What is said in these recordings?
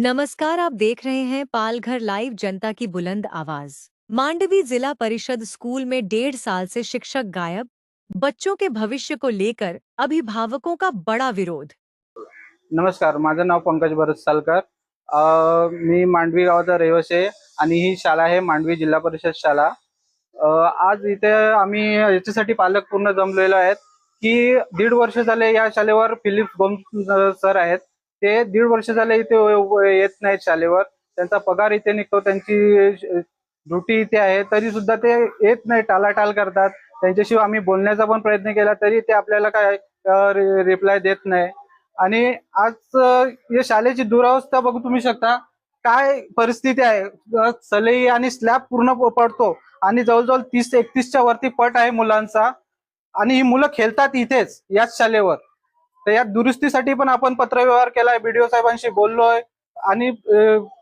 नमस्कार, आप देख रहे हैं पालघर लाइव, जनता की बुलंद आवाज। मांडवी जिला परिषद स्कूल में 1.5 साल से शिक्षक गायब। बच्चों के भविष्य को लेकर अभिभावकों का बड़ा विरोध। नमस्कार, माझं नाव पंकज भरत सालकर। मी मांडवी गावाचा रहिवासी आहे आणि ही शाळा आहे मांडवी जिल्हा परिषद शाळा। आज इथे आम्ही याच्यासाठी पालक पूर्ण जमलेलो आहेत की 1.5 वर्ष झाले या शाळेवर फिलिप गोम सर आहेत, ते 1.5 वर्ष झाले इथे येत नाहीत शाळेवर। त्यांचा पगार इथे निघतो, त्यांची ड्युटी इथे आहे, तरी सुद्धा ते येत नाही, टाळाटाळ करतात। त्यांच्याशिवाय आम्ही बोलण्याचा पण प्रयत्न केला तरी ते आपल्याला काय रिप्लाय देत नाही। आणि आज या शाळेची दुरावस्था बघू तुम्ही शकता, काय परिस्थिती आहे। सलई आणि स्लॅब पूर्ण पडतो आणि जवळजवळ 30 ते 31च्या वरती पट आहे मुलांचा, आणि ही मुलं खेळतात इथेच याच शाळेवर। तर या दुरुस्तीसाठी पण आपण पत्रव्यवहार केलाय, बीडीओ साहेबांशी बोललोय आणि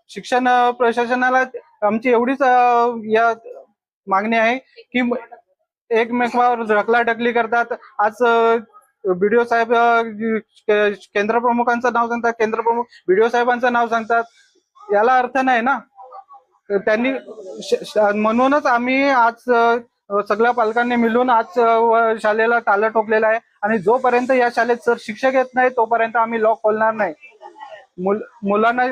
शिक्षण प्रशासनाला आमची एवढीच या मागणी आहे की एकमेकांवर ढकलाढकली करतात। आज बीडीओ साहेब केंद्र प्रमुखांचं नाव सांगतात, केंद्र प्रमुख बीडीओ साहेबांचं नाव सांगतात, याला अर्थ नाही ना। त्यांनी म्हणूनच आम्ही आज सगळ्या पालकांनी मिळून आज शाळेला ताला ठोकलेला आहे आणि जोपर्यंत या शाळेत सर शिक्षक येत नाही तोपर्यंत आम्ही लॉक खोलणार नाही। मुलांना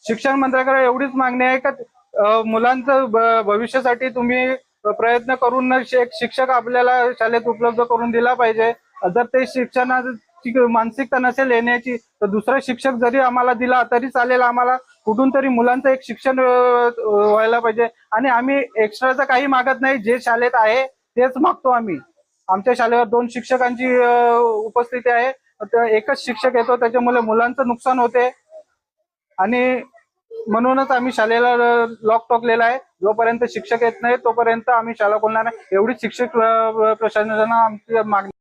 शिक्षण मंत्र्याकडे एवढीच मागणी आहे का मुलांचं भविष्यासाठी तुम्ही प्रयत्न करून एक शिक्षक आपल्याला शाळेत उपलब्ध करून दिला पाहिजे। जर ते शिक्षणाची मानसिकता नसेल येण्याची तर दुसरा शिक्षक जरी आम्हाला दिला तरी चालेल, आम्हाला कुठून तरी मुलांचं एक शिक्षण व्हायला पाहिजे। आणि आम्ही एक्स्ट्राचं काही मागत नाही, जे शाळेत आहे तेच मागतो आम्ही। आमच्या शाळेवर 2 शिक्षकांची उपस्थिती आहे, एकच शिक्षक येतो, त्याच्यामुळे मुलांचं नुकसान होते आणि म्हणूनच आम्ही शाळेला लॉक ठोकलेला आहे। जोपर्यंत शिक्षक येत नाही तोपर्यंत आम्ही शाळा खोलणार नाही, एवढी शिक्षक प्रशासनाला आमची मागणी।